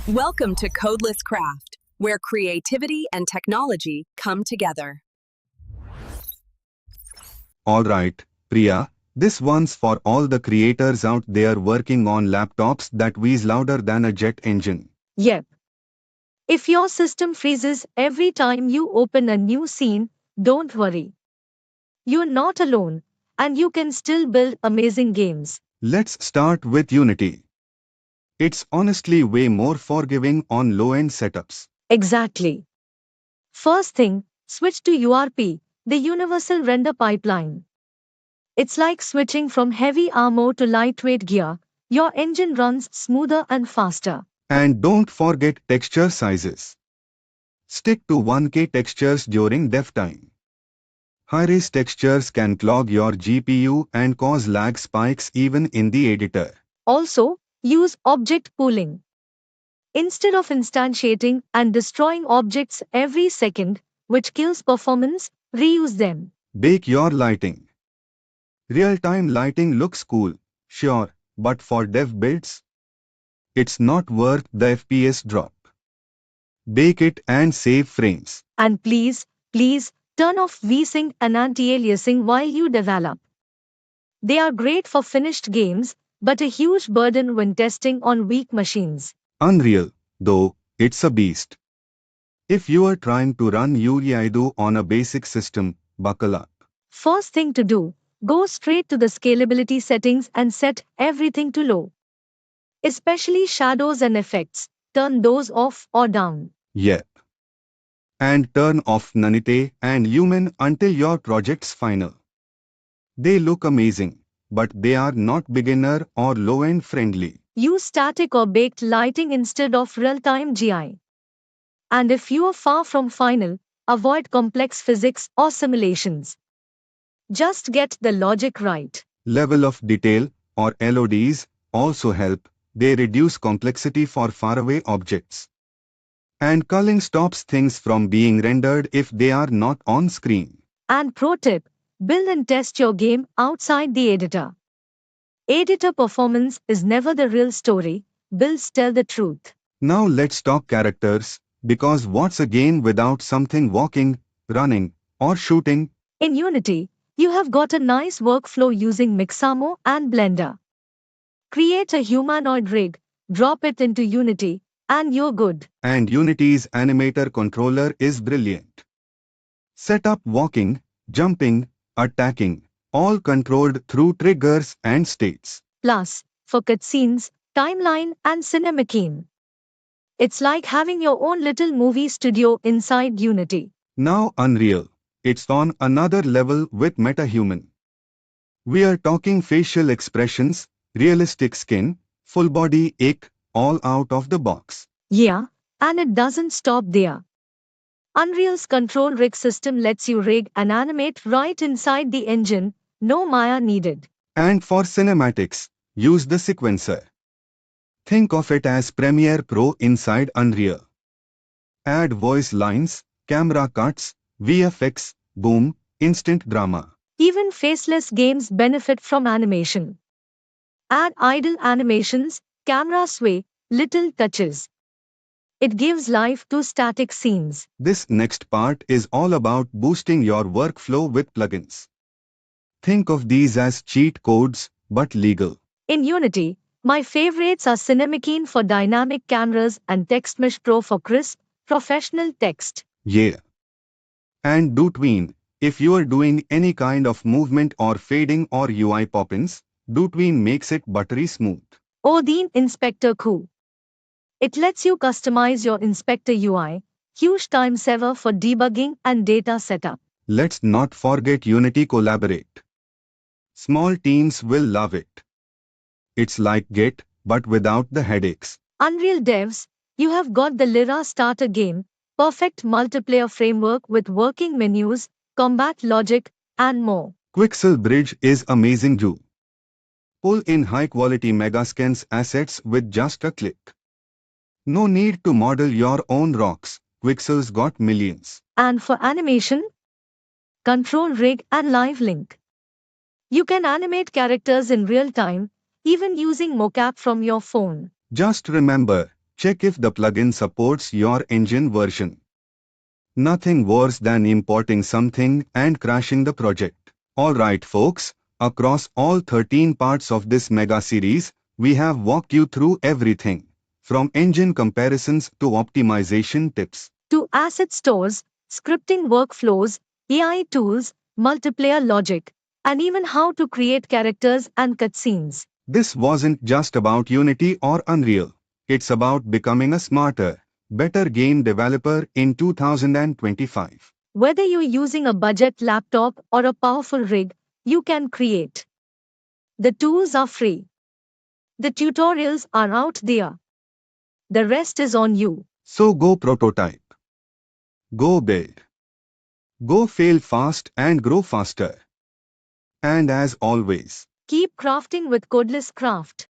Welcome to Codeless Craft, where creativity and technology come together. Alright, Priya, this one's for all the creators out there working on laptops that wheeze louder than a jet engine. Yep. If your system freezes every time you open a new scene, don't worry. You're not alone, and you can still build amazing games. Let's start with Unity. It's honestly way more forgiving on low-end setups. Exactly. First thing, switch to URP, the Universal Render Pipeline. It's like switching from heavy armor to lightweight gear. Your engine runs smoother and faster. And don't forget texture sizes. Stick to 1K textures during dev time. High-res textures can clog your GPU and cause lag spikes even in the editor. Also, use object pooling. Instead of instantiating and destroying objects every second, which kills performance, reuse them. Bake your lighting. Real-time lighting looks cool, sure, but for dev builds, it's not worth the FPS drop. Bake it and save frames. And please, turn off VSync and anti-aliasing while you develop. They are great for finished games, but a huge burden when testing on weak machines. Unreal, though, it's a beast. If you are trying to run UEIDO on a basic system, buckle up. First thing to do, go straight to the scalability settings and set everything to low. Especially shadows and effects, turn those off or down. Yep. And turn off Nanite and Lumen until your project's final. They look amazing, but they are not beginner or low-end friendly. Use static or baked lighting instead of real-time GI. And if you are far from final, avoid complex physics or simulations. Just get the logic right. Level of detail, or LODs, also help. They reduce complexity for faraway objects. And culling stops things from being rendered if they are not on screen. And pro tip, build and test your game outside the editor. Editor performance is never the real story, builds tell the truth. Now let's talk characters, because what's a game without something walking, running, or shooting? In Unity, you have got a nice workflow using Mixamo and Blender. Create a humanoid rig, drop it into Unity, and you're good. And Unity's Animator controller is brilliant. Set up walking, jumping, attacking, all controlled through triggers and states. Plus, for cutscenes, timeline, and cinemachine. It's like having your own little movie studio inside Unity. Now Unreal. It's on another level with MetaHuman. We are talking facial expressions, realistic skin, full body ick, all out of the box. Yeah, and it doesn't stop there. Unreal's control rig system lets you rig and animate right inside the engine, no Maya needed. And for cinematics, use the sequencer. Think of it as Premiere Pro inside Unreal. Add voice lines, camera cuts, VFX, boom, instant drama. Even faceless games benefit from animation. Add idle animations, camera sway, little touches. It gives life to static scenes. This next part is all about boosting your workflow with plugins. Think of these as cheat codes, but legal. In Unity, my favorites are Cinemachine for dynamic cameras and TextMesh Pro for crisp, professional text. Yeah. And DoTween, if you are doing any kind of movement or fading or UI pop-ins, DoTween makes it buttery smooth. Odin Inspector Coup. It lets you customize your Inspector UI, huge time saver for debugging and data setup. Let's not forget Unity Collaborate. Small teams will love it. It's like Git, but without the headaches. Unreal devs, you have got the Lyra starter game, perfect multiplayer framework with working menus, combat logic, and more. Quixel Bridge is amazing too. Pull in high-quality Megascans assets with just a click. No need to model your own rocks, Quixel's got millions. And for animation, Control Rig and Live Link. You can animate characters in real time, even using mocap from your phone. Just remember, Check if the plugin supports your engine version. Nothing worse than importing something and crashing the project. Alright folks, across all 13 parts of this mega series, we have walked you through everything, from engine comparisons to optimization tips. To asset stores, scripting workflows, AI tools, multiplayer logic, and even how to create characters and cutscenes. This wasn't just about Unity or Unreal. It's about becoming a smarter, better game developer in 2025. Whether you're using a budget laptop or a powerful rig, you can create. The tools are free. The tutorials are out there. The rest is on you. So go prototype. Go build. Go fail fast and grow faster. And as always, Keep crafting with Codeless Craft.